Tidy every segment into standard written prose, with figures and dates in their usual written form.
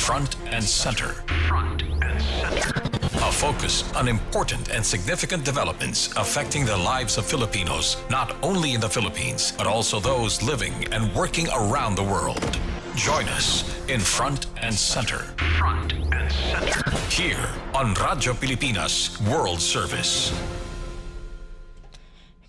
Front and Center. A focus on important and significant developments affecting the lives of Filipinos, not only in the Philippines, but also those living and working around the world. Join us in Front and Center. Here on Radyo Pilipinas World Service.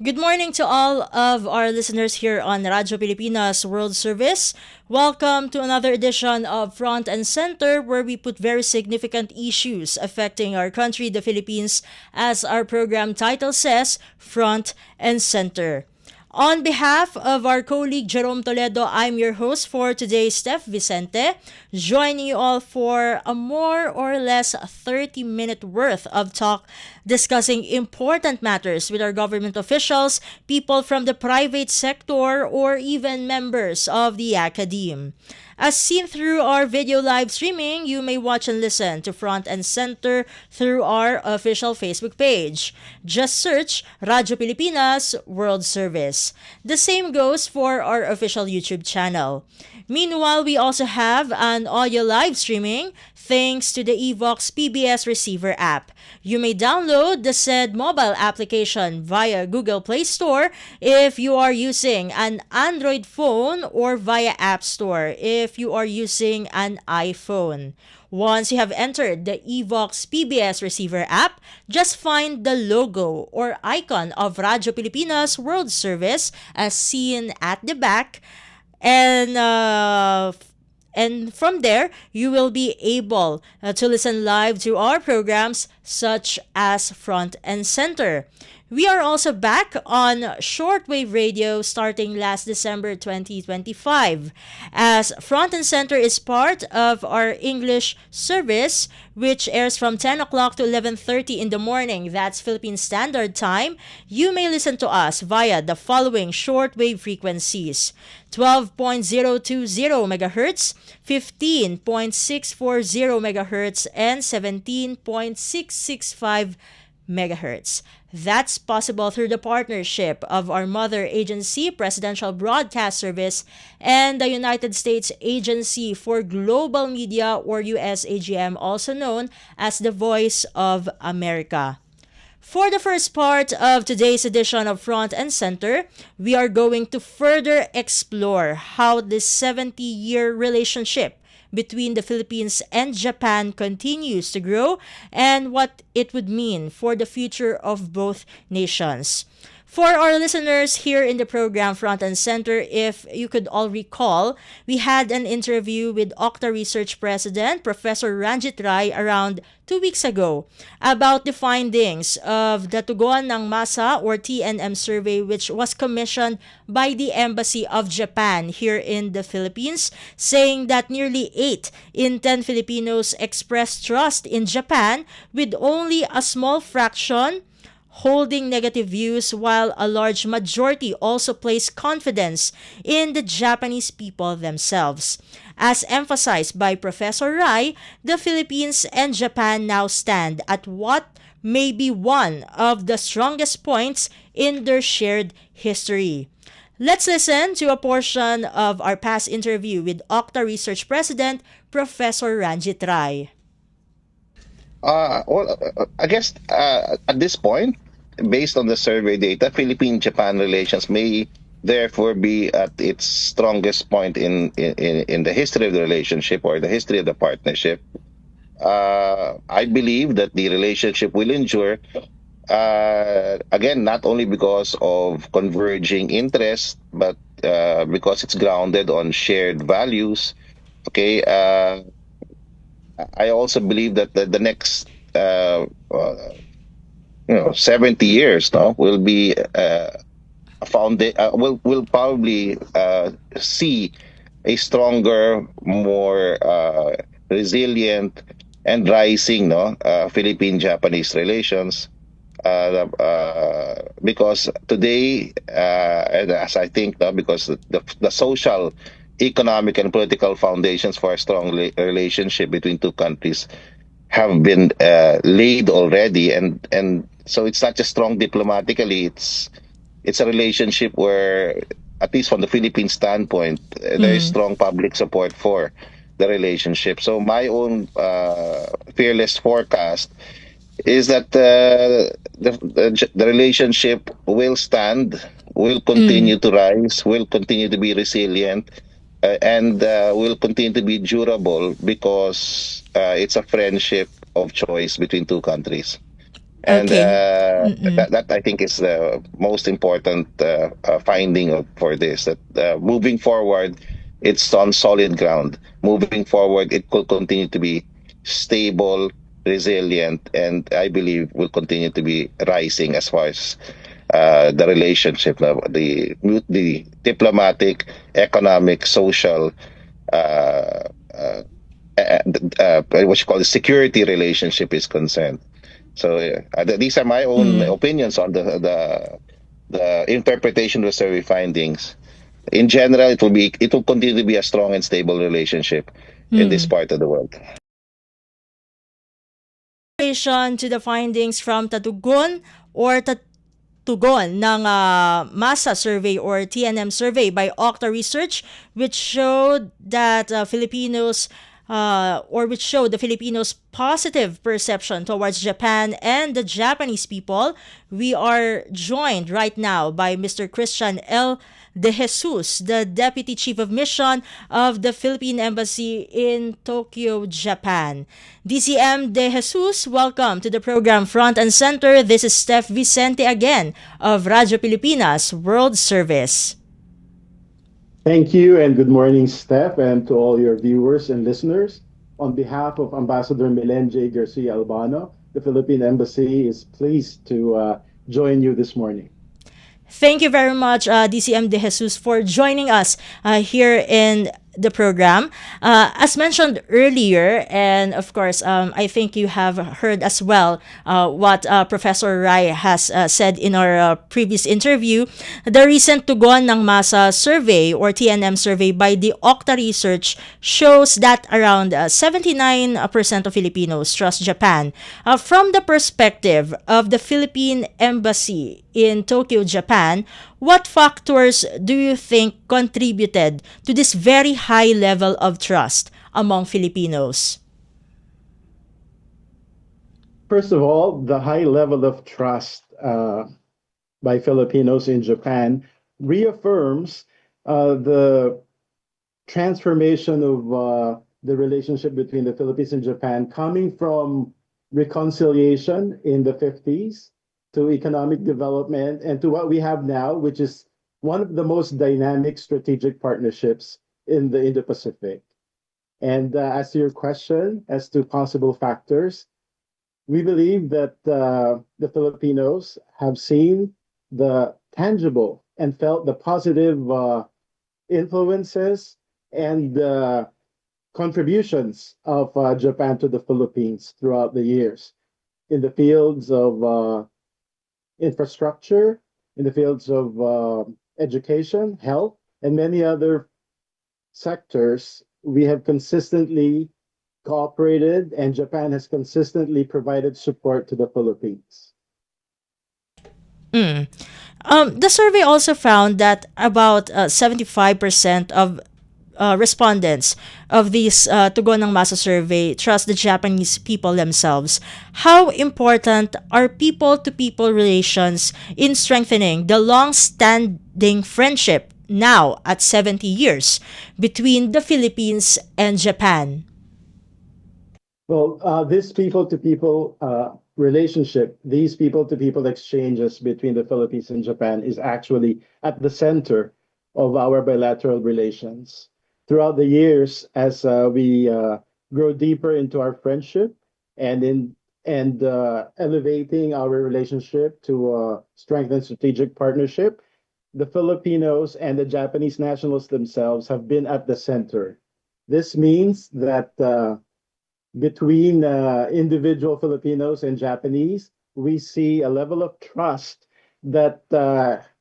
Good morning to all of our listeners here on Radyo Pilipinas World Service. Welcome to another edition of Front and Center, where we put very significant issues affecting our country, the Philippines, as our program title says, Front and Center. On behalf of our colleague Jerome Toledo, I'm your host for today, Steph Vicente, joining you all for a more or less 30-minute worth of talk discussing important matters with our government officials, people from the private sector, or even members of the academe. As seen through our video live streaming, you may watch and listen to Front and Center through our official Facebook page. Just search Radyo Pilipinas World Service. The same goes for our official YouTube channel. Meanwhile, we also have an audio live streaming thanks to the Evox PBS receiver app. You may download the said mobile application via Google Play Store if you are using an Android phone, or via App Store if you are using an iPhone. Once you have entered the Evox PBS receiver app, just find the logo or icon of Radyo Pilipinas World Service as seen at the back, and from there, you will be able to listen live to our programs such as Front and Center. We are also back on shortwave radio starting last December 2025, as Front and Center is part of our English service, which airs from 10 o'clock to 11:30 in the morning. That's Philippine Standard Time. You may listen to us via the following shortwave frequencies: 12.020 MHz, 15.640 MHz, and 17.665 megahertz. That's possible through the partnership of our mother agency, Presidential Broadcast Service, and the United States Agency for Global Media, or USAGM, also known as the Voice of America. For the first part of today's edition of Front and Center, we are going to further explore how this 70-year relationship between the Philippines and Japan continues to grow, and what it would mean for the future of both nations. For our listeners here in the program Front and Center, if you could all recall, we had an interview with Okta Research President Professor Ranjit Rai around 2 weeks ago about the findings of the Tugon ng Masa, or TNM survey, which was commissioned by the Embassy of Japan here in the Philippines, saying that nearly 8 in 10 Filipinos express trust in Japan, with only a small fraction holding negative views, while a large majority also place confidence in the Japanese people themselves. As emphasized by Professor Rai, the Philippines and Japan now stand at what may be one of the strongest points in their shared history. Let's listen to a portion of our past interview with Okta Research President Professor Ranjit Rai. I guess at this point, based on the survey data, Philippine-Japan relations may therefore be at its strongest point in the history of the relationship, or the history of the partnership. I believe that the relationship will endure, again, not only because of converging interests, but because it's grounded on shared values. Okay. I also believe that the next 70 years will be will probably see a stronger, more resilient and rising Philippine-Japanese relations, because today, as I think, because the social, economic and political foundations for a strong relationship between two countries have been laid already, and so it's not just strong diplomatically, it's a relationship where, at least from the Philippine standpoint, there is strong public support for. the relationship. So my own fearless forecast is that the relationship will stand, will Mm. continue to rise, will continue to be resilient, and will continue to be durable because it's a friendship of choice between two countries. And Okay. Mm-mm. that I think is the most important finding for this. That moving forward, it's on solid ground. Moving forward, it could continue to be stable, resilient, and I believe will continue to be rising as far as the relationship, the diplomatic, economic, social, uh, uh, what you call the security relationship is concerned. So these are my own Mm. opinions on the interpretation of the survey findings. In general, it will continue to be a strong and stable relationship in this Mm. part of the world. Relation to the findings from Tatugon or tugon ng masa survey or TNM survey by Okta Research, which showed that Filipinos or which showed the Filipinos' positive perception towards Japan and the Japanese people. We are joined right now by Mr. Christian L. De Jesus, the Deputy Chief of Mission of the Philippine Embassy in Tokyo, Japan. DCM De Jesus, welcome to the program Front and Center. This is Steph Vicente again of Radyo Pilipinas World Service. Thank you, and good morning, Steph, and to all your viewers and listeners. On behalf of Ambassador Milen J. Garcia Albano, the Philippine Embassy is pleased to join you this morning. Thank you very much, DCM De Jesus, for joining us here in the program. As mentioned earlier, and of course, I think you have heard as well what Professor Rai has said in our previous interview. The recent Tugon ng Masa survey or TNM survey by the Okta Research shows that around 79% of Filipinos trust Japan. From the perspective of the Philippine Embassy in Tokyo, Japan, what factors do you think contributed to this very high level of trust among Filipinos? First of all, the high level of trust by Filipinos in Japan reaffirms the transformation of the relationship between the Philippines and Japan coming from reconciliation in the 50s to economic development and to what we have now, which is one of the most dynamic strategic partnerships in the Indo-Pacific. And as to your question, as to possible factors, we believe that the Filipinos have seen the tangible and felt the positive influences and contributions of Japan to the Philippines throughout the years in the fields of infrastructure, in the fields of education, health, and many other sectors. We have consistently cooperated, and Japan has consistently provided support to the Philippines. Mm. The survey also found that about 75% of respondents of these Tugon ng Masa survey trust the Japanese people themselves. How important are people-to-people relations in strengthening the long-standing friendship now at 70 years between the Philippines and Japan? Well, this people to people relationship, these people to people exchanges between the Philippines and Japan is actually at the center of our bilateral relations. Throughout the years, as we grow deeper into our friendship and in and elevating our relationship to strengthen strategic partnership, the Filipinos and the Japanese nationals themselves have been at the center. This means that between individual Filipinos and Japanese, we see a level of trust that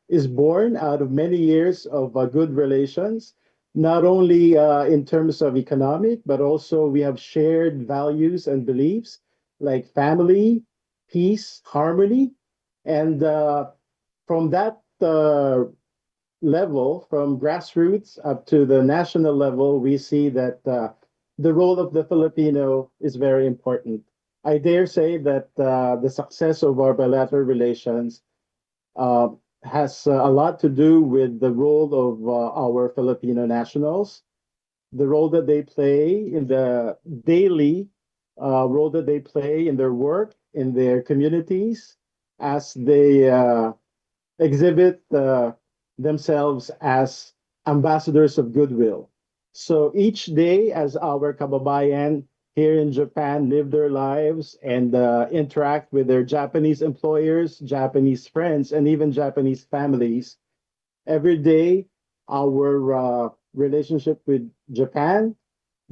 is born out of many years of good relations, not only in terms of economic, but also we have shared values and beliefs like family, peace, harmony. And from that level, from grassroots up to the national level, we see that the role of the Filipino is very important. I dare say that the success of our bilateral relations uh, has a lot to do with the role of our Filipino nationals, the role that they play in the daily role that they play in their work, in their communities, as they exhibit themselves as ambassadors of goodwill. So each day, as our kababayan here in Japan live their lives and interact with their Japanese employers, Japanese friends, and even Japanese families, every day our relationship with Japan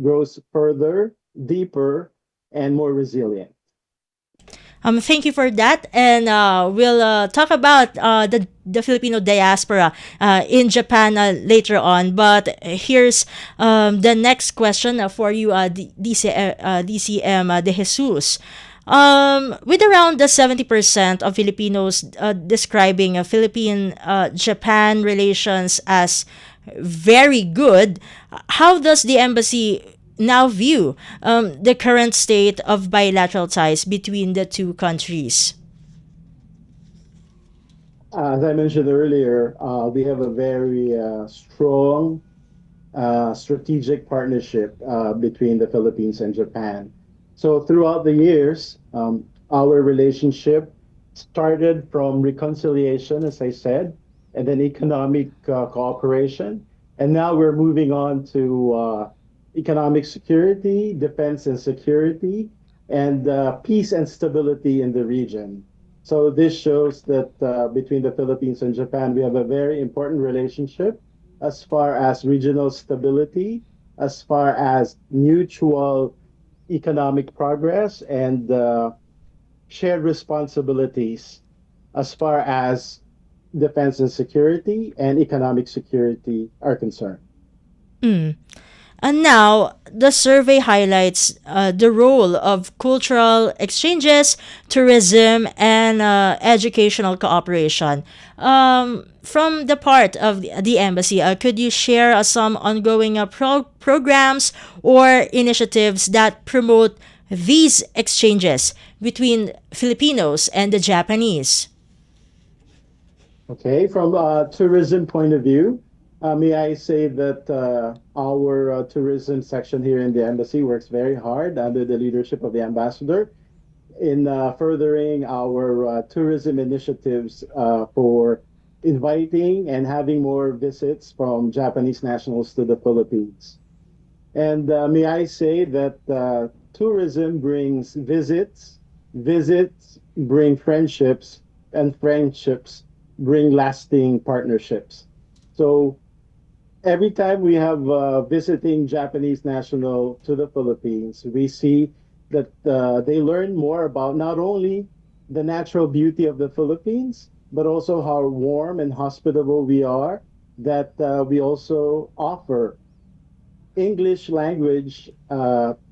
grows further, deeper, and more resilient. Thank you for that, and we'll talk about the Filipino diaspora in Japan later on. But here's the next question for you, DCM De Jesus. With around the 70% of Filipinos describing Philippine Japan relations as very good, how does the embassy now view the current state of bilateral ties between the two countries? As I mentioned earlier, we have a very strong strategic partnership between the Philippines and Japan. So throughout the years, our relationship started from reconciliation, as I said, and then economic cooperation. And now we're moving on to economic security, defense and security, and peace and stability in the region. So this shows that between the Philippines and Japan, we have a very important relationship as far as regional stability, as far as mutual economic progress, and shared responsibilities as far as defense and security and economic security are concerned. Mm. And now, the survey highlights the role of cultural exchanges, tourism, and educational cooperation. From the part of the embassy, could you share some ongoing programs or initiatives that promote these exchanges between Filipinos and the Japanese? Okay, from a tourism point of view, may I say that our tourism section here in the embassy works very hard under the leadership of the ambassador in furthering our tourism initiatives for inviting and having more visits from Japanese nationals to the Philippines. And may I say that tourism brings visits, visits bring friendships, and friendships bring lasting partnerships. So every time we have visiting Japanese national to the Philippines, we see that they learn more about not only the natural beauty of the Philippines, but also how warm and hospitable we are, that we also offer English language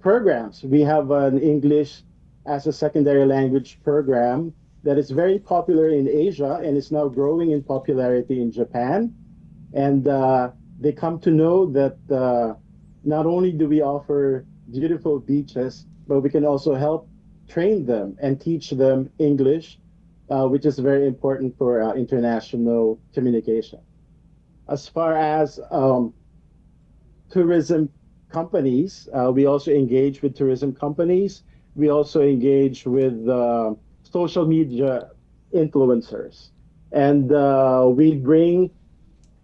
programs. We have an English as a secondary language program that is very popular in Asia and is now growing in popularity in Japan. And they come to know that not only do we offer beautiful beaches, but we can also help train them and teach them English, which is very important for international communication. As far as tourism companies. We also engage with tourism companies. We also engage with social media influencers. And we bring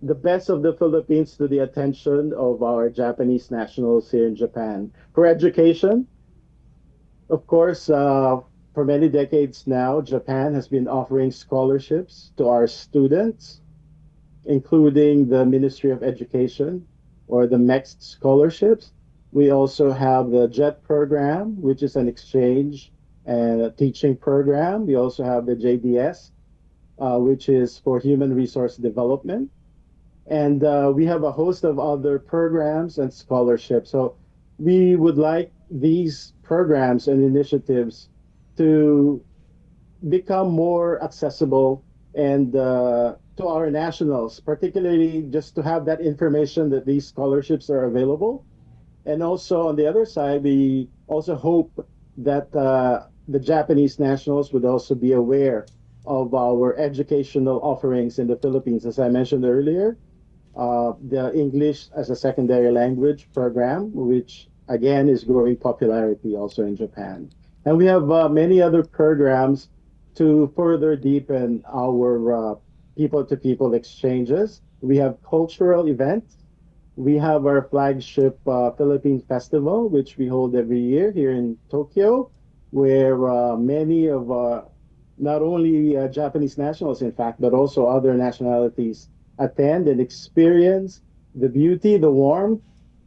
the best of the Philippines to the attention of our Japanese nationals here in Japan. For education, of course, for many decades now, Japan has been offering scholarships to our students, including the Ministry of Education or the MEXT scholarships. We also have the JET program, which is an exchange and a teaching program. We also have the JDS, which is for human resource development. And we have a host of other programs and scholarships. So we would like these programs and initiatives to become more accessible and to our nationals, particularly just to have that information that these scholarships are available And also on the other side, we also hope that the Japanese nationals would also be aware of our educational offerings in the Philippines. As I mentioned earlier, the English as a secondary language program, which again is growing popularity also in Japan. And we have many other programs to further deepen our people to people exchanges. We have cultural events. We have our flagship Philippine Festival, which we hold every year here in Tokyo, where many of not only Japanese nationals, in fact, but also other nationalities attend and experience the beauty, the warmth,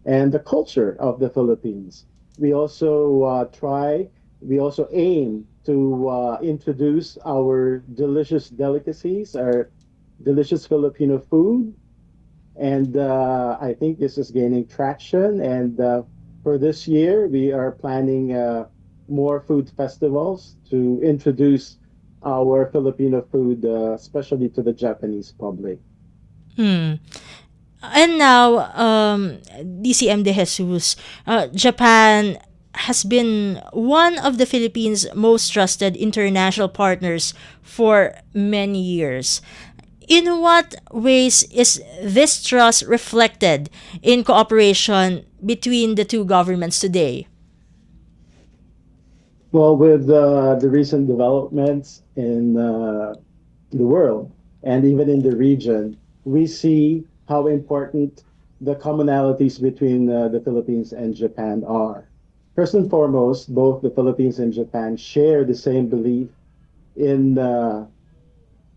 and the culture of the Philippines. We also we also aim to introduce our delicious delicacies, our delicious Filipino food, and I think this is gaining traction. And for this year, we are planning more food festivals to introduce our Filipino food, especially to the Japanese public. Hmm. And now, DCM De Jesus, Japan has been one of the Philippines' most trusted international partners for many years. In what ways is this trust reflected in cooperation between the two governments today? Well, with the recent developments in the world and even in the region, we see how important the commonalities between the Philippines and Japan are. First and foremost, both the Philippines and Japan share the same belief in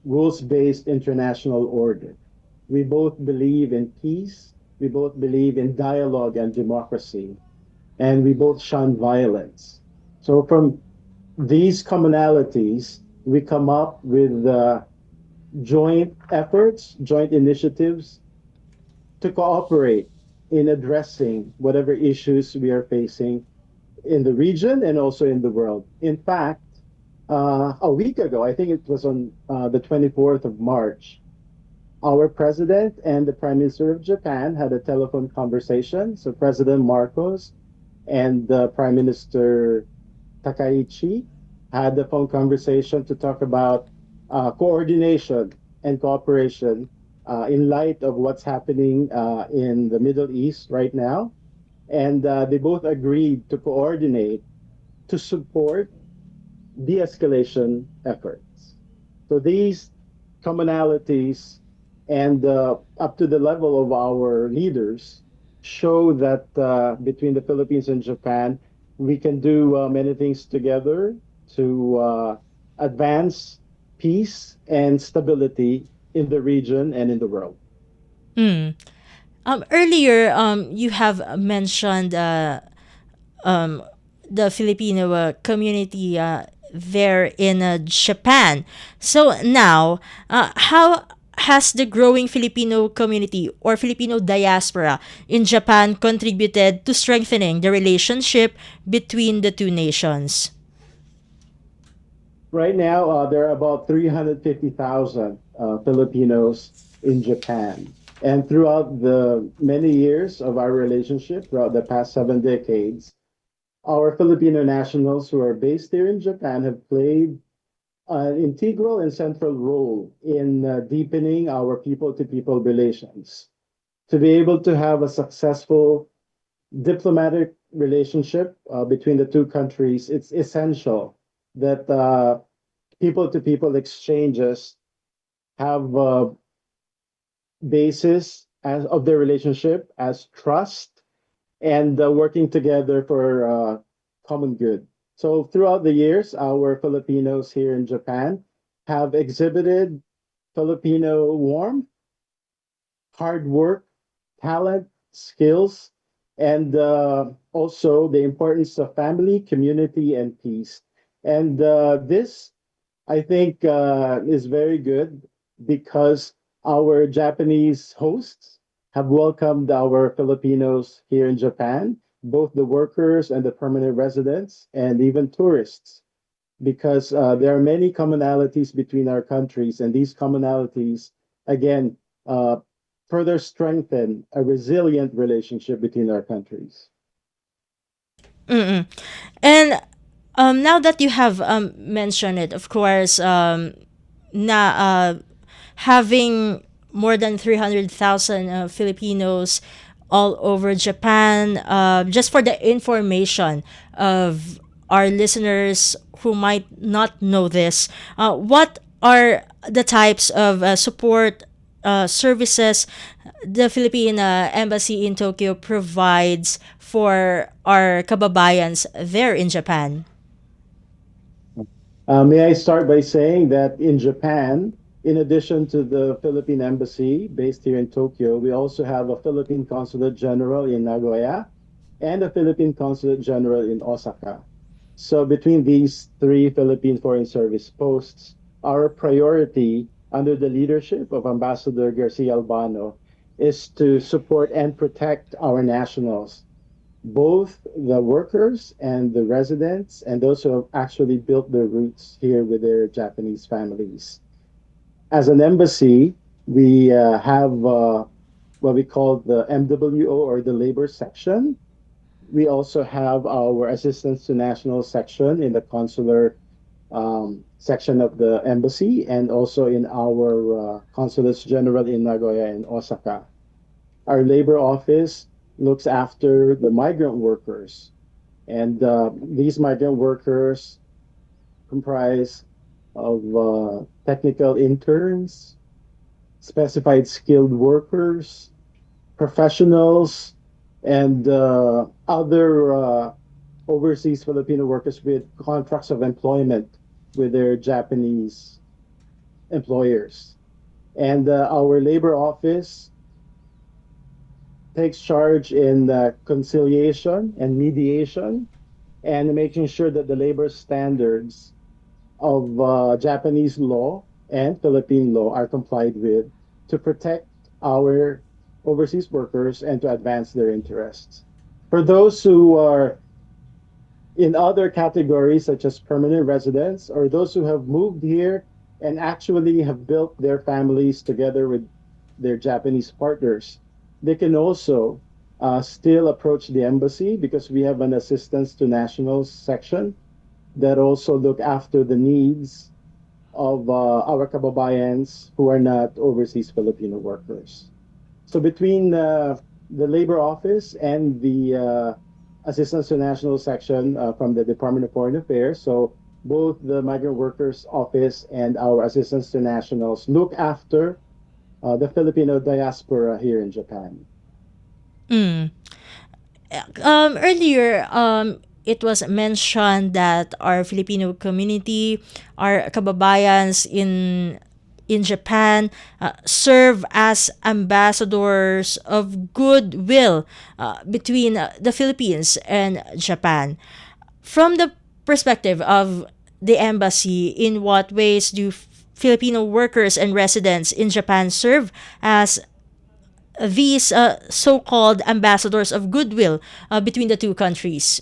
rules-based international order. We both believe in peace, we both believe in dialogue and democracy, and we both shun violence. So from these commonalities, we come up with joint efforts, joint initiatives to cooperate in addressing whatever issues we are facing in the region and also in the world. In fact, a week ago, I think it was on the 24th of March, our president and the prime minister of Japan had a telephone conversation. So President Marcos and Prime Minister Takaichi had a phone conversation to talk about coordination and cooperation in light of what's happening in the Middle East right now. And they both agreed to coordinate to support de escalation efforts. So these commonalities and up to the level of our leaders show that between the Philippines and Japan, we can do many things together to advance peace and stability in the region and in the world. Hmm. Earlier, you have mentioned the Filipino community there in Japan. So now, how has the growing Filipino community or Filipino diaspora in Japan contributed to strengthening the relationship between the two nations? Right now, there are about 350,000 Filipinos in Japan. And throughout the many years of our relationship, throughout the past 7 decades, our Filipino nationals who are based here in Japan have played an integral and central role in deepening our people to people relations. To be able to have a successful diplomatic relationship between the two countries, it's essential that people to people exchanges have basis as of their relationship as trust and working together for common good. So throughout the years, our Filipinos here in Japan have exhibited Filipino warmth, hard work, talent, skills, and also the importance of family, community, and peace. And this, I think, is very good because our Japanese hosts have welcomed our Filipinos here in Japan, both the workers and the permanent residents, and even tourists, because there are many commonalities between our countries, and these commonalities, again, uh, further strengthen a resilient relationship between our countries. Mm-mm. And now that you have mentioned it, of course, having more than 300,000 Filipinos all over Japan, just for the information of our listeners who might not know this, what are the types of support services the Philippine Embassy in Tokyo provides for our kababayans there in Japan? May I start by saying that in Japan, in addition to the Philippine Embassy based here in Tokyo, we also have a Philippine Consulate General in Nagoya and a Philippine Consulate General in Osaka. So between these three Philippine Foreign Service posts, our priority under the leadership of Ambassador Garcia Albano is to support and protect our nationals, both the workers and the residents and those who have actually built their roots here with their Japanese families. As an embassy, we have what we call the MWO or the labor section. We also have our assistance to national section in the consular section of the embassy and also in our consulates general in Nagoya and Osaka. Our labor office looks after the migrant workers, and these migrant workers comprise of technical interns, specified skilled workers, professionals, and other overseas Filipino workers with contracts of employment with their Japanese employers. And our labor office takes charge in conciliation and mediation and making sure that the labor standards of Japanese law and Philippine law are complied with to protect our overseas workers and to advance their interests. For those who are in other categories, such as permanent residents, or those who have moved here and actually have built their families together with their Japanese partners, they can also still approach the embassy because we have an assistance to nationals section that also look after the needs of our kababayans who are not overseas Filipino workers. So between the labor office and the assistance to national section from the Department of Foreign Affairs, so both the migrant workers office and our assistance to nationals look after the Filipino diaspora here in Japan. Mm. Earlier, it was mentioned that our Filipino community, our kababayans in Japan, serve as ambassadors of goodwill between the Philippines and Japan. From the perspective of the embassy, in what ways do Filipino workers and residents in Japan serve as these so-called ambassadors of goodwill between the two countries?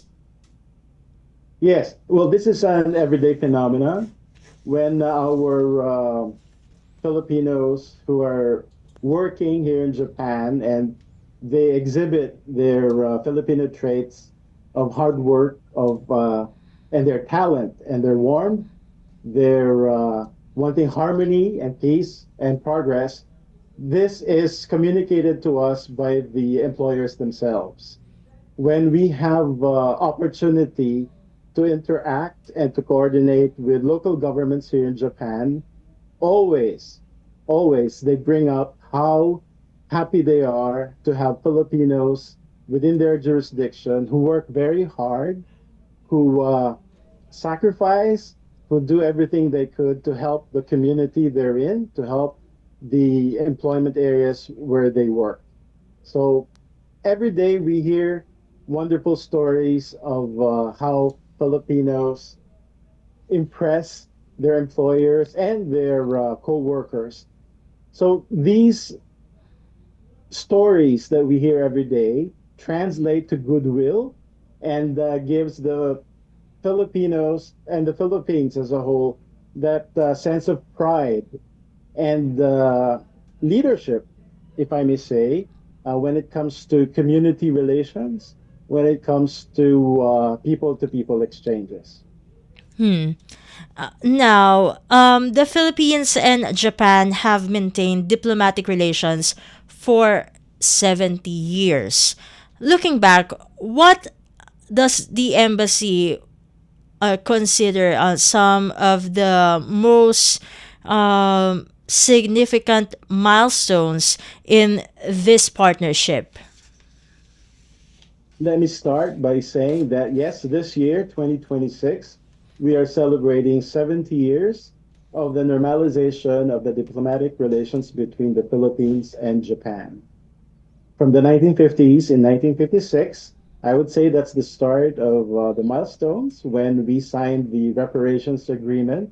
Yes, well, this is an everyday phenomenon when our Filipinos who are working here in Japan and they exhibit their Filipino traits of hard work, of and their talent and their warmth, their wanting harmony and peace and progress. This is communicated to us by the employers themselves. When we have opportunity to interact and to coordinate with local governments here in Japan, always, always they bring up how happy they are to have Filipinos within their jurisdiction who work very hard, who sacrifice, who do everything they could to help the community they're in, to help the employment areas where they work. So every day we hear wonderful stories of how Filipinos impress their employers and their co-workers. So these stories that we hear every day translate to goodwill and gives the Filipinos and the Philippines as a whole that sense of pride and leadership, if I may say, when it comes to community relations when it comes to people exchanges. Now, the Philippines and Japan have maintained diplomatic relations for 70 years. Looking back, what does the embassy consider some of the most significant milestones in this partnership? Let me start by saying that yes, this year, 2026, we are celebrating 70 years of the normalization of the diplomatic relations between the Philippines and Japan. From the 1950s in 1956, I would say that's the start of the milestones when we signed the reparations agreement,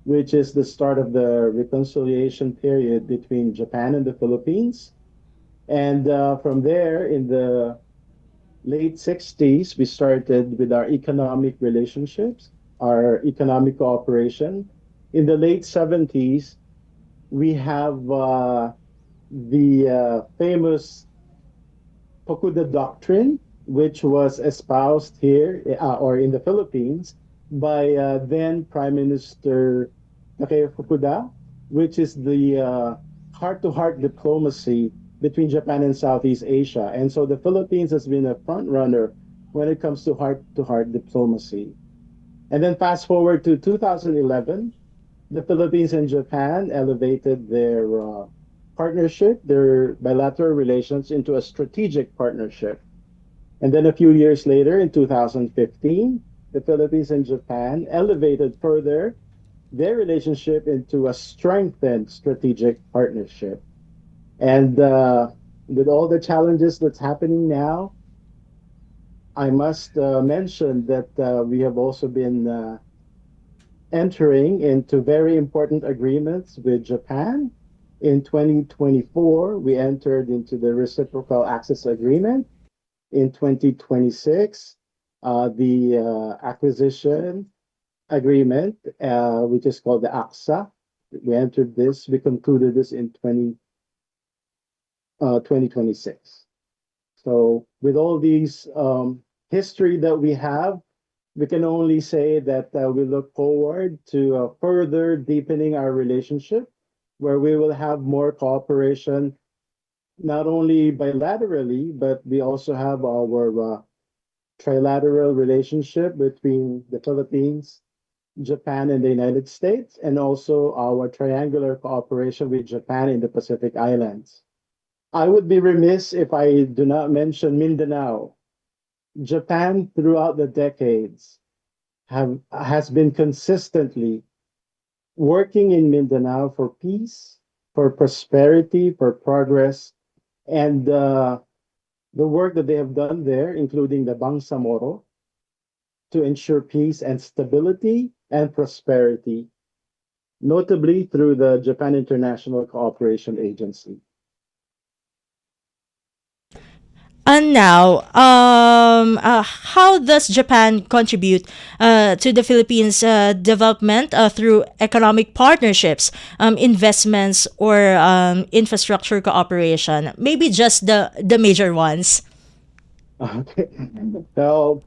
which is the start of the reconciliation period between Japan and the Philippines. And from there, in the late 60s, we started with our economic relationships, our economic cooperation. In the late 70s, we have the famous Fukuda Doctrine, which was espoused here or in the Philippines by then Prime Minister Takeo Fukuda, which is the heart-to-heart diplomacy between Japan and Southeast Asia. And so the Philippines has been a front runner when it comes to heart-to-heart diplomacy. And then fast forward to 2011, the Philippines and Japan elevated their partnership, their bilateral relations, into a strategic partnership. And then a few years later, in 2015, the Philippines and Japan elevated further their relationship into a strengthened strategic partnership. And with all the challenges that's happening now, I must mention that we have also been entering into very important agreements with Japan. In 2024, we entered into the Reciprocal Access Agreement. In 2026, the acquisition agreement, which is called the AXA. We concluded this in 2026. So with all these history that we have, we can only say that we look forward to further deepening our relationship, where we will have more cooperation, not only bilaterally, but we also have our trilateral relationship between the Philippines, Japan, and the United States, and also our triangular cooperation with Japan in the Pacific Islands. I would be remiss if I do not mention Mindanao. Japan, throughout the decades, has been consistently working in Mindanao for peace, for prosperity, for progress, and the work that they have done there, including the Bangsamoro, to ensure peace and stability and prosperity, notably through the Japan International Cooperation Agency. And now, how does Japan contribute to the Philippines' development through economic partnerships, investments, or infrastructure cooperation? Maybe just the major ones. Okay. So,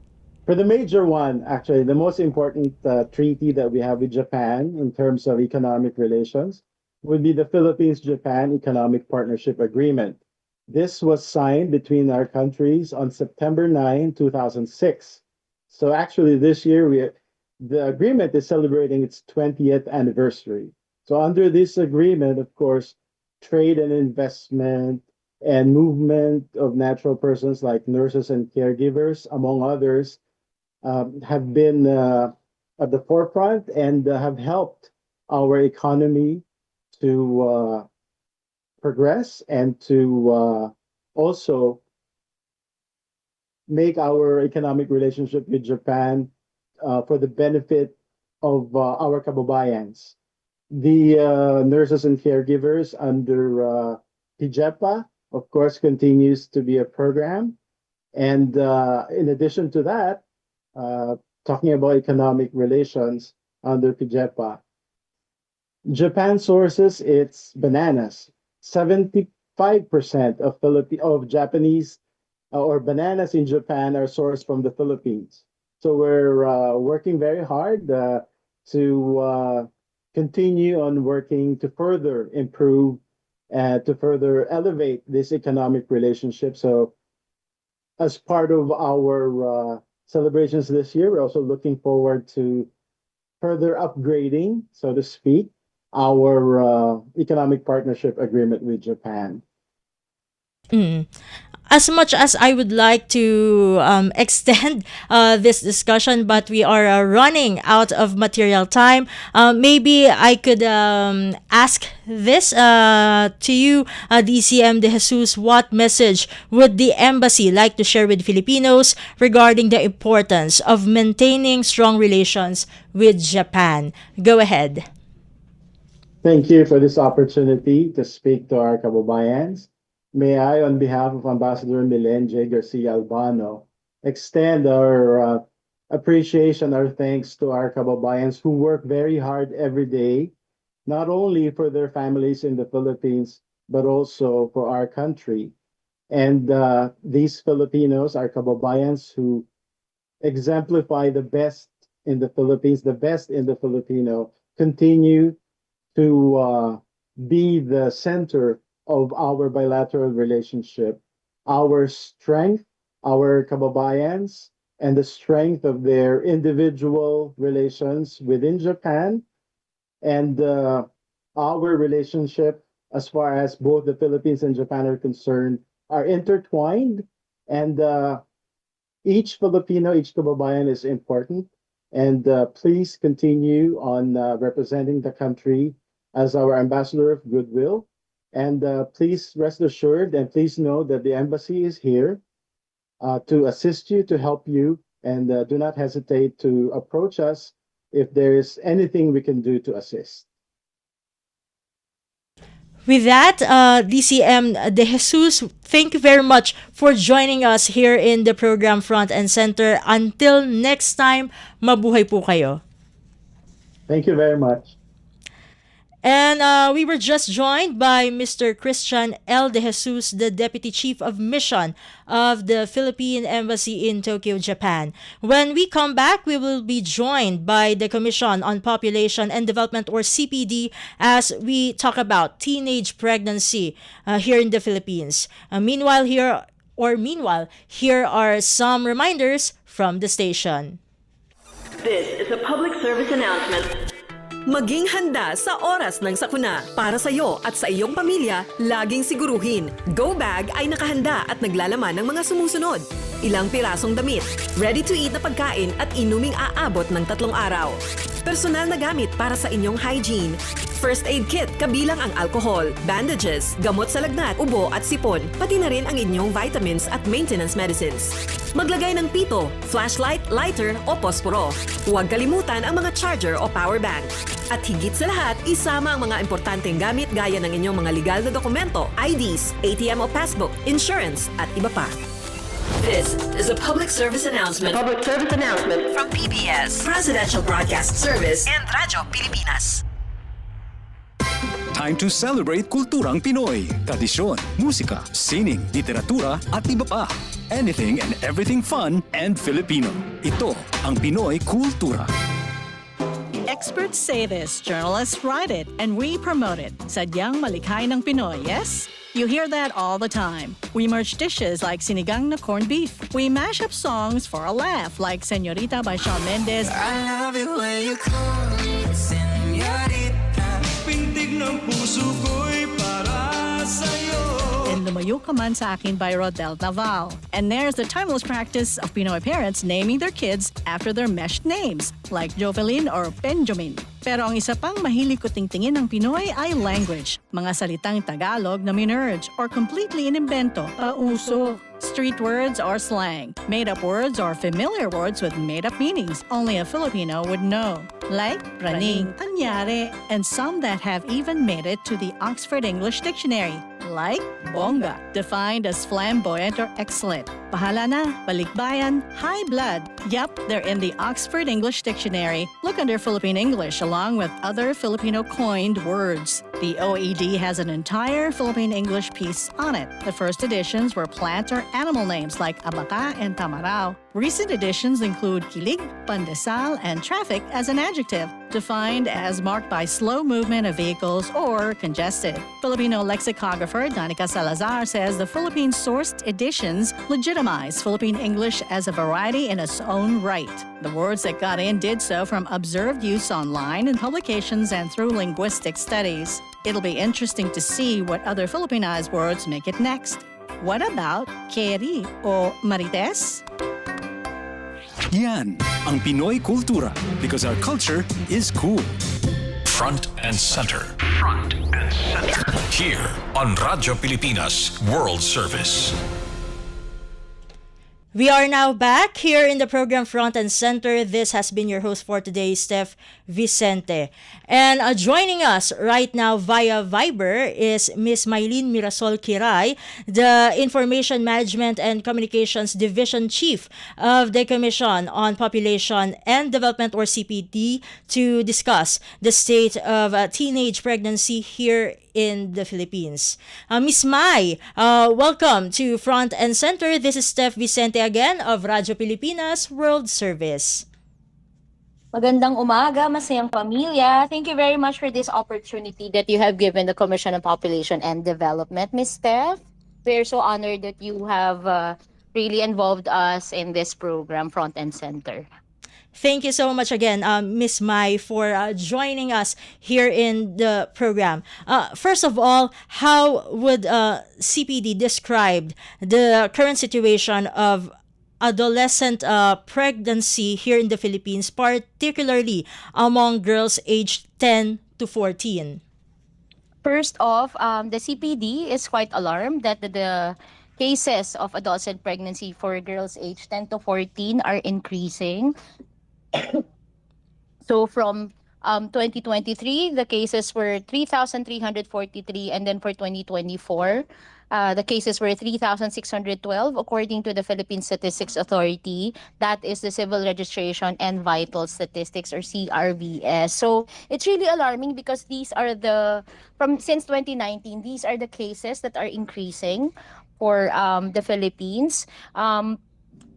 for the major one, actually, the most important treaty that we have with Japan in terms of economic relations would be the Philippines Japan Economic Partnership Agreement. This was signed between our countries on September 9, 2006. So, actually, this year, the agreement is celebrating its 20th anniversary. So, under this agreement, of course, trade and investment and movement of natural persons like nurses and caregivers, among others, have been at the forefront and have helped our economy to progress and to also make our economic relationship with Japan for the benefit of our kababayans. The nurses and caregivers under PIJEPA, of course, continues to be a program. And in addition to that, talking about economic relations under PIJEPA, Japan sources its bananas. 75% of Japanese or bananas in Japan are sourced from the Philippines. So we're working very hard to continue on working to further improve and to further elevate this economic relationship. So as part of our celebrations this year, we're also looking forward to further upgrading, so to speak, our economic partnership agreement with Japan. As much as I would like to extend this discussion, but we are running out of material time. Maybe I could ask this to you, DCM De Jesus. What message would the embassy like to share with Filipinos regarding the importance of maintaining strong relations with Japan? Go ahead. Thank you for this opportunity to speak to our kababayans. May I, on behalf of Ambassador Milen J. Garcia Albano, extend our appreciation, our thanks to our kababayans who work very hard every day, not only for their families in the Philippines, but also for our country. And these Filipinos are kababayans who exemplify the best in the Philippines, the best in the Filipino, continue to be the center of our bilateral relationship. Our strength, our kababayans, and the strength of their individual relations within Japan, and our relationship as far as both the Philippines and Japan are concerned are intertwined. And each Filipino, each kababayan is important. And please continue on representing the country as our ambassador of goodwill. And please rest assured and please know that the embassy is here to assist you, to help you, and do not hesitate to approach us if there is anything we can do to assist. With that, DCM De Jesus, thank you very much for joining us here in the program Front and Center. Until next time, mabuhay po kayo. Thank you very much. And we were just joined by Mr. Christian L. De Jesus, the Deputy Chief of Mission of the Philippine Embassy in Tokyo, Japan. When we come back, we will be joined by the Commission on Population and Development, or CPD, as we talk about teenage pregnancy here in the Philippines. Meanwhile, here are some reminders from the station. This is a public service announcement. Maging handa sa oras ng sakuna. Para sa iyo at sa iyong pamilya, laging siguruhin. Go Bag ay nakahanda at naglalaman ng mga sumusunod. Ilang pirasong damit, ready-to-eat na pagkain at inuming aabot ng 3 araw. Personal na gamit para sa inyong hygiene. First aid kit kabilang ang alcohol, bandages, gamot sa lagnat, ubo at sipon, pati na rin ang inyong vitamins at maintenance medicines. Maglagay ng pito, flashlight, lighter o posporo. Huwag kalimutan ang mga charger o power bank. At higit sa lahat, isama ang mga importanteng gamit gaya ng inyong mga legal na dokumento, IDs, ATM o passbook, insurance at iba pa. This is a public service announcement. Public service announcement From PBS, Presidential Broadcast Service and Radyo Pilipinas. Time to celebrate kulturang Pinoy. Tradisyon, musika, sining, literatura at iba pa. Anything and everything fun and Filipino. Ito ang Pinoy Kultura. Experts say this, journalists write it, and we promote it. Sadyang malikhay ng Pinoy, yes? You hear that all the time. We merge dishes like sinigang na corned beef. We mash up songs for a laugh like Señorita by Shawn Mendes. I love it when you call me Señorita. Pintig ng puso ko'y para sa'yo. And Lumayo Ka Man Sa Akin by Rodel Naval. And there's the timeless practice of Pinoy parents naming their kids after their meshed names, like Jovelyn or Benjamin. Pero ang isa pang mahilig ko tingtingin ng Pinoy ay language. Mga salitang Tagalog na minerge or completely inimbento, pauso. Street words or slang, made-up words or familiar words with made-up meanings only a Filipino would know. Like praning, anyare, and some that have even made it to the Oxford English Dictionary. Like bongga, defined as flamboyant or excellent. Pahala na, balikbayan, high blood. Yep, they're in the Oxford English Dictionary. Look under Philippine English along with other Filipino coined words. The OED has an entire Philippine English piece on it. The first editions were plant or animal names like abaca and tamarao. Recent editions include kilig, pandesal, and traffic as an adjective, defined as marked by slow movement of vehicles or congested. Filipino lexicographer Danica Salazar says the Philippine-sourced editions legitimize Philippine English as a variety in its own right. The words that got in did so from observed use online in publications and through linguistic studies. It'll be interesting to see what other Filipinized words make it next. What about keri o marites? Yan ang Pinoy kultura because our culture is cool. Front and center. Front and center. Here on Radyo Pilipinas World Service. We are now back here in the program Front and Center. This has been your host for today, Steph, Vicente. And joining us right now via Viber is Miss Maylene Mirasol Kiray, the Information Management and Communications Division Chief of the Commission on Population and Development, or CPD, to discuss the state of teenage pregnancy here in the Philippines. Miss Mai, welcome to Front and Center. This is Steph Vicente again of Radyo Pilipinas World Service. Magandang umaga, masayang pamilya. Thank you very much for this opportunity that you have given the Commission on Population and Development, Ms. Steph. We're so honored that you have really involved us in this program, Front and Center. Thank you so much again, Miss Mai, for joining us here in the program. First of all, how would CPD describe the current situation of adolescent pregnancy here in the Philippines, particularly among girls aged 10 to 14? First off, the CPD is quite alarmed that the cases of adolescent pregnancy for girls aged 10 to 14 are increasing. So from 2023, the cases were 3,343, and then for 2024, the cases were 3,612 according to the Philippine Statistics Authority. That is the Civil Registration and Vital Statistics, or CRVS. So it's really alarming because these are since 2019, these are the cases that are increasing for the Philippines.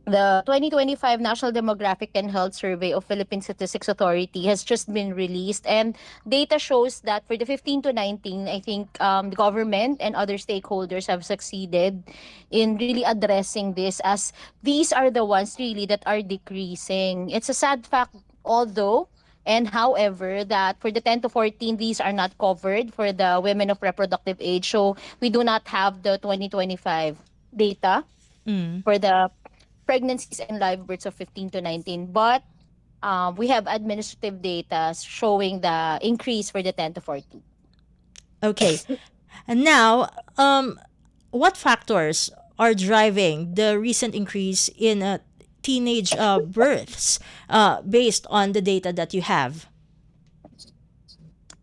The 2025 National Demographic and Health Survey of Philippine Statistics Authority has just been released, and data shows that for the 15 to 19, I think the government and other stakeholders have succeeded in really addressing this, as these are the ones really that are decreasing. It's a sad fact, although, and however, that for the 10 to 14, these are not covered for the women of reproductive age. So we do not have the 2025 data for the pregnancies and live births of 15 to 19, but we have administrative data showing the increase for the 10 to 14. Okay. And now, what factors are driving the recent increase in teenage births based on the data that you have?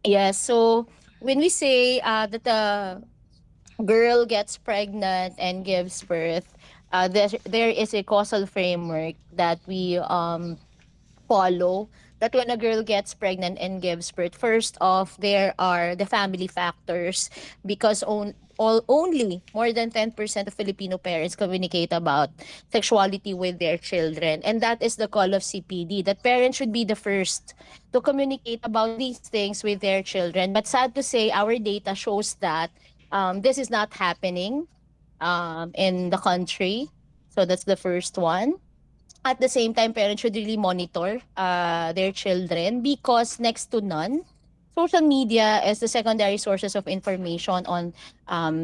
Yes, so when we say that the girl gets pregnant and gives birth, there is a causal framework that we follow, that when a girl gets pregnant and gives birth, first off, there are the family factors, because only more than 10% of Filipino parents communicate about sexuality with their children. And that is the call of CPD, that parents should be the first to communicate about these things with their children. But sad to say, our data shows that this is not happening in the country. So that's the first one. At the same time, parents should really monitor their children, because next to none, social media is the secondary sources of information on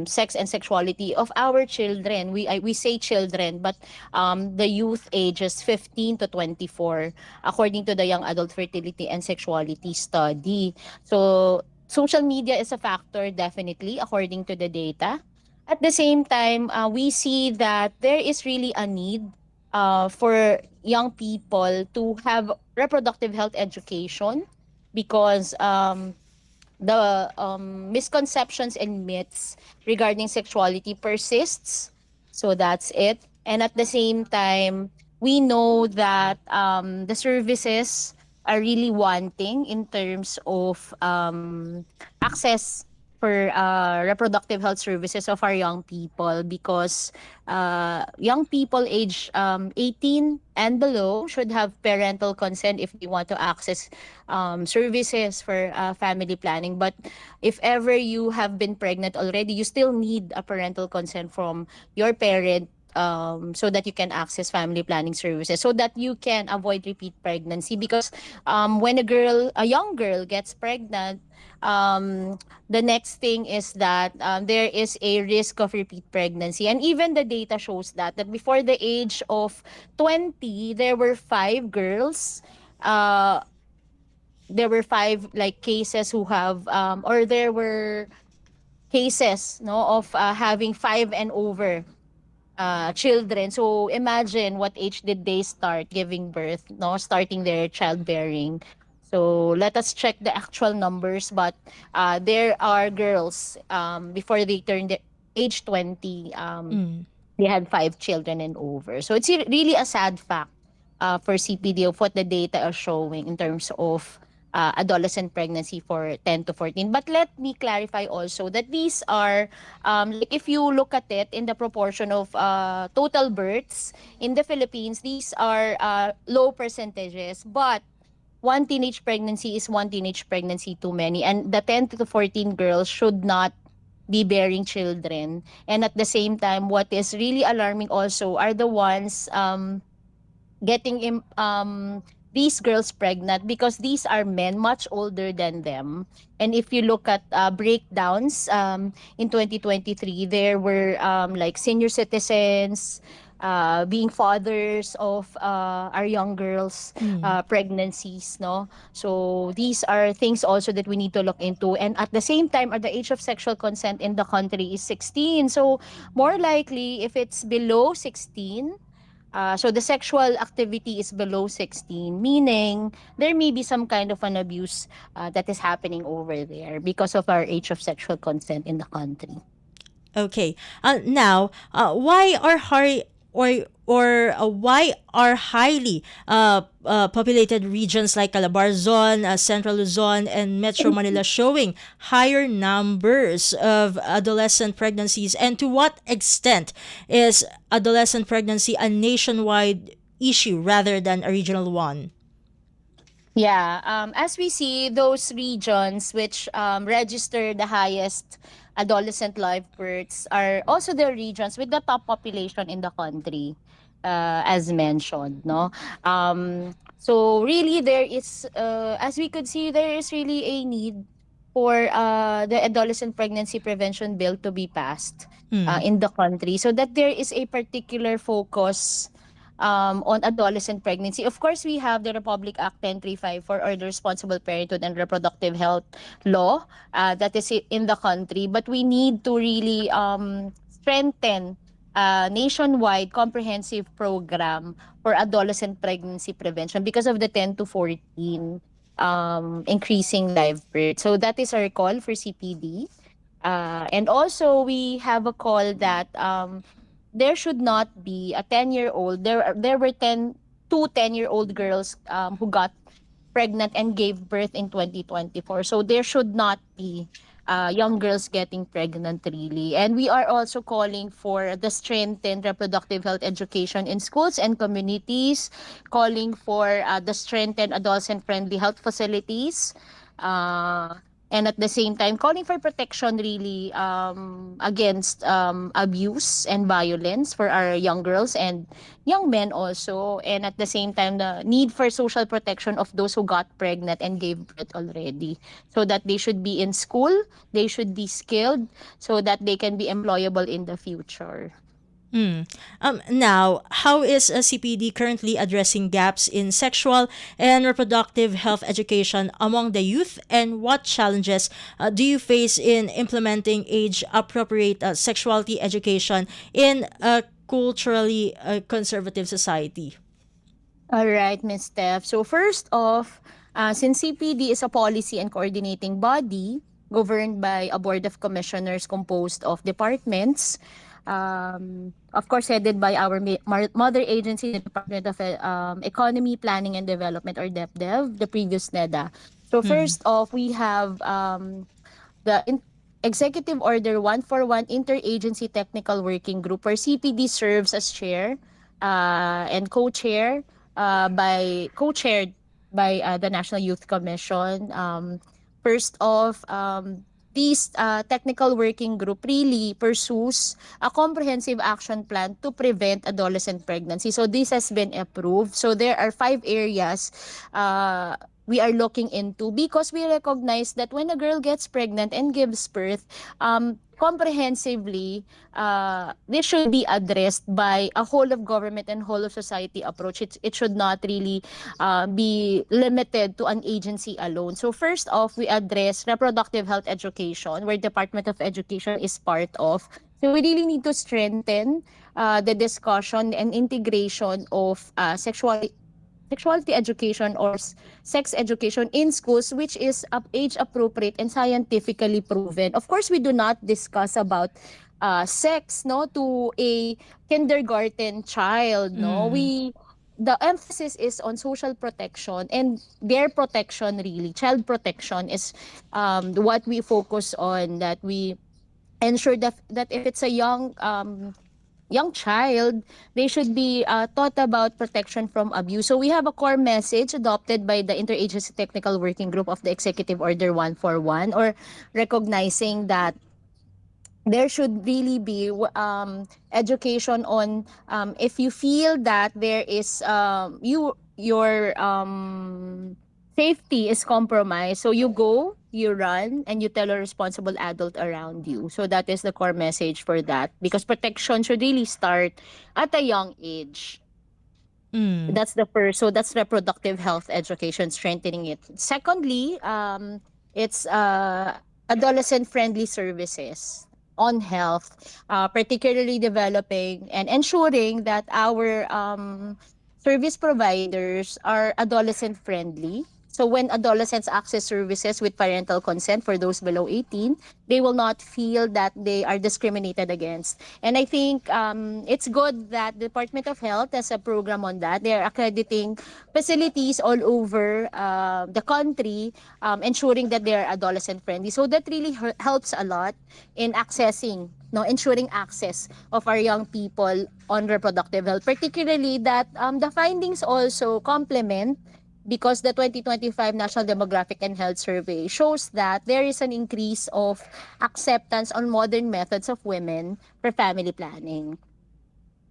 sex and sexuality of our children. We say children, but the youth ages 15 to 24, according to the Young Adult Fertility and Sexuality Study. So social media is a factor, definitely, according to the data. At the same time, we see that there is really a need for young people to have reproductive health education, because the misconceptions and myths regarding sexuality persists. So that's it. And at the same time, we know that the services are really wanting in terms of access for reproductive health services of our young people, because young people age 18 and below should have parental consent if they want to access services for family planning. But if ever you have been pregnant already, you still need a parental consent from your parent, so that you can access family planning services, so that you can avoid repeat pregnancy. Because when a young girl gets pregnant, the next thing is that there is a risk of repeat pregnancy. And even the data shows that before the age of 20, uh, there were five like cases who have or there were cases no of having five and over children. So imagine what age did they start giving birth, no, starting their childbearing. So let us check the actual numbers, but there are girls before they turn the age 20, they had five children and over. So it's really a sad fact for CPD of what the data are showing in terms of adolescent pregnancy for 10 to 14. But let me clarify also that these are, like if you look at it in the proportion of total births in the Philippines, these are low percentages. But one teenage pregnancy is one teenage pregnancy too many. And the 10 to 14 girls should not be bearing children. And at the same time, what is really alarming also are the ones getting these girls pregnant, because these are men much older than them. And if you look at breakdowns in 2023, there were like senior citizens being fathers of our young girls pregnancies, no. So these are things also that we need to look into. And at the same time, the age of sexual consent in the country is 16. So more likely if it's below 16, so the sexual activity is below 16, meaning there may be some kind of an abuse that is happening over there because of our age of sexual consent in the country. Okay. Now, why are highly populated regions like Calabar Zone, Central Luzon, and Metro Manila showing higher numbers of adolescent pregnancies? And to what extent is adolescent pregnancy a nationwide issue rather than a regional one? Yeah, as we see, those regions which register the highest adolescent live births are also the regions with the top population in the country, as mentioned, no? So really there is, as we could see, there is really a need for the adolescent pregnancy prevention bill to be passed in the country, so that there is a particular focus on adolescent pregnancy. Of course, we have the Republic Act 1035 or the Responsible Parenthood and Reproductive Health Law that is in the country, but we need to really strengthen a nationwide comprehensive program for adolescent pregnancy prevention because of the 10 to 14 increasing live birth. So that is our call for CPD. And also, we have a call that there should not be a 10-year-old. There were 10-year-old girls who got pregnant and gave birth in 2024. So there should not be young girls getting pregnant really. And we are also calling for the strengthened reproductive health education in schools and communities, calling for the strengthened adolescent-friendly health facilities. And at the same time calling for protection really against abuse and violence for our young girls and young men also, and at the same time the need for social protection of those who got pregnant and gave birth already, so that they should be in school, they should be skilled, so that they can be employable in the future. Now, how is CPD currently addressing gaps in sexual and reproductive health education among the youth, and what challenges do you face in implementing age-appropriate sexuality education in a culturally conservative society? All right, Ms. Steph. So first off, since CPD is a policy and coordinating body governed by a board of commissioners composed of departments, of course, headed by our mother agency, the Department of Economy, Planning and Development, or DepDev, the previous NEDA. So Mm. first off, we have the Executive Order 141 Interagency Technical Working Group, where CPD serves as chair and co-chaired by the National Youth Commission. First off, this technical working group really pursues a comprehensive action plan to prevent adolescent pregnancy. So this has been approved. So there are 5 areas we are looking into, because we recognize that when a girl gets pregnant and gives birth, comprehensively, this should be addressed by a whole of government and whole of society approach. It should not really be limited to an agency alone. So first off, we address reproductive health education, where Department of Education is part of. So we really need to strengthen the discussion and integration of sexuality education or sex education in schools, which is age appropriate and scientifically proven. Of course, we do not discuss about sex, no, to a kindergarten child, no. The emphasis is on social protection and their protection, really child protection is what we focus on, that we ensure that if it's a young child, they should be taught about protection from abuse. So we have a core message adopted by the Interagency Technical Working Group of the Executive Order 141, or recognizing that there should really be education on, if you feel that there is your safety is compromised, so you go, you run, and you tell a responsible adult around you. So that is the core message for that, because protection should really start at a young age. That's the first. So that's reproductive health education, strengthening it. Secondly, it's adolescent friendly services on health, particularly developing and ensuring that our service providers are adolescent friendly. So when adolescents access services with parental consent for those below 18, they will not feel that they are discriminated against. And I think it's good that the Department of Health has a program on that. They are accrediting facilities all over the country, ensuring that they are adolescent friendly. So that really helps a lot in accessing, no, ensuring access of our young people on reproductive health, particularly that the findings also complement, because the 2025 National Demographic and Health Survey shows that there is an increase of acceptance on modern methods of women for family planning.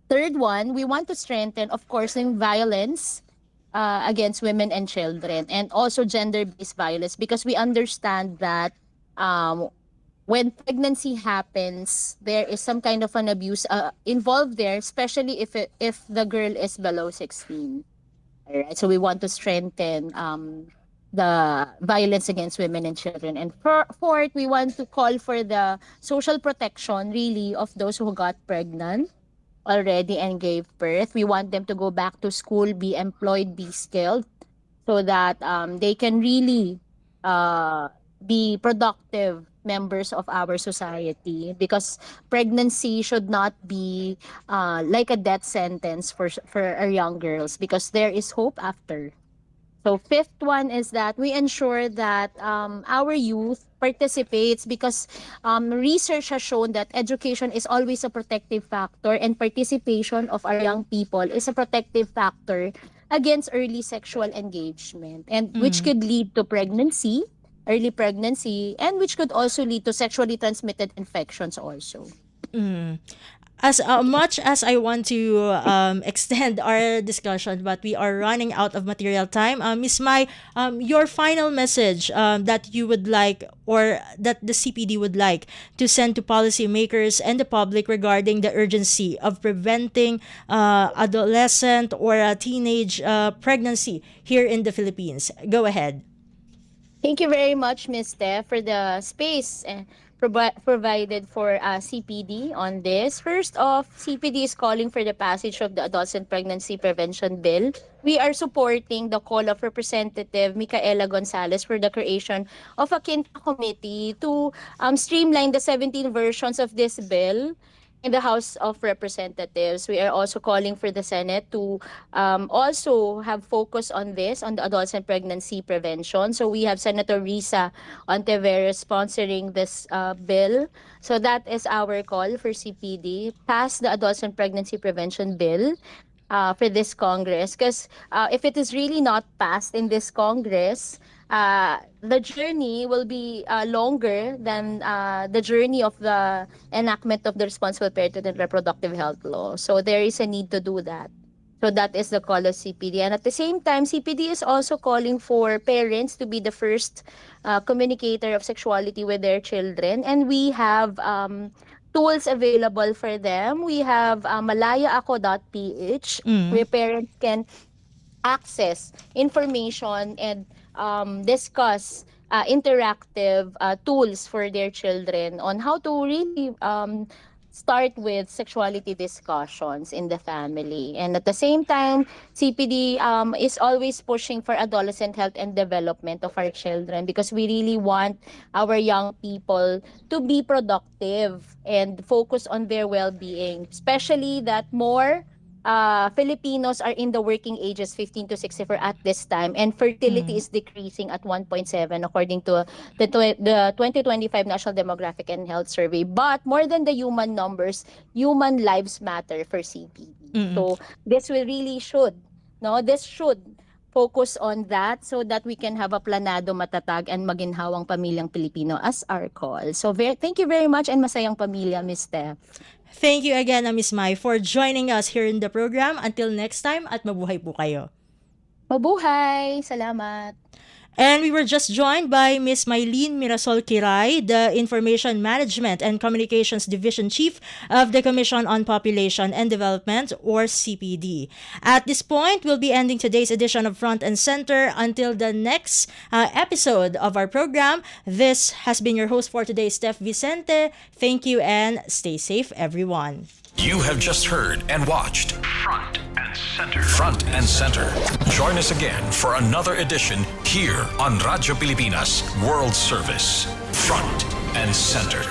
Third one, we want to strengthen, of course, in violence against women and children, and also gender-based violence, because we understand that when pregnancy happens, there is some kind of an abuse involved there, especially if the girl is below 16. All right, so we want to strengthen the violence against women and children. And fourth, we want to call for the social protection, really, of those who got pregnant already and gave birth. We want them to go back to school, be employed, be skilled, so that they can really be productive members of our society, because pregnancy should not be like a death sentence for our young girls, because there is hope after. So fifth one is that we ensure that our youth participates, because research has shown that education is always a protective factor, and participation of our young people is a protective factor against early sexual engagement, and which could lead to pregnancy, early pregnancy, and which could also lead to sexually transmitted infections also. As much as I want to extend our discussion, but we are running out of material time. Miss Mai, your final message that you would like, or that the CPD would like to send to policymakers and the public regarding the urgency of preventing adolescent or teenage pregnancy here in the Philippines. Go ahead. Thank you very much, Ms. Steph, for the space provided for CPD on this. First off, CPD is calling for the passage of the Adolescent Pregnancy Prevention Bill. We are supporting the call of Representative Micaela Gonzalez for the creation of a Quinta Committee to streamline the 17 versions of this bill in the House of Representatives, we are also calling for the Senate to also have focus on this, on the adolescent pregnancy prevention. So we have Senator Risa Ontiveros sponsoring this bill. So that is our call for CPD. Pass the adolescent pregnancy prevention bill for this Congress. Because if it is really not passed in this Congress, the journey will be longer than the journey of the enactment of the Responsible Parenthood and Reproductive Health Law. So there is a need to do that. So that is the call of CPD. And at the same time, CPD is also calling for parents to be the first communicator of sexuality with their children. And we have tools available for them. We have malayaako.ph where parents can access information and discuss interactive tools for their children on how to really start with sexuality discussions in the family. And at the same time, CPD is always pushing for adolescent health and development of our children because we really want our young people to be productive and focus on their well-being, especially that more Filipinos are in the working ages 15 to 64 at this time, and fertility is decreasing at 1.7 according to the 2025 National Demographic and Health Survey. But more than the human numbers, human lives matter for CPD. So this will really should, no, this should focus on that so that we can have a planado, matatag, and maginhawang pamilyang Pilipino as our call. So thank you very much and masayang pamilya, Ms. Steph. Thank you again, Miss Mai, for joining us here in the program. Until next time, at mabuhay po kayo. Mabuhay! Salamat! And we were just joined by Ms. Maylene Mirasol Kiray, the Information Management and Communications Division Chief of the Commission on Population and Development, or CPD. At this point, we'll be ending today's edition of Front and Center until the next episode of our program. This has been your host for today, Steph Vicente. Thank you and stay safe, everyone. You have just heard and watched Front and Center. Front and Center. Join us again for another edition here on Radyo Pilipinas World Service. Front and Center.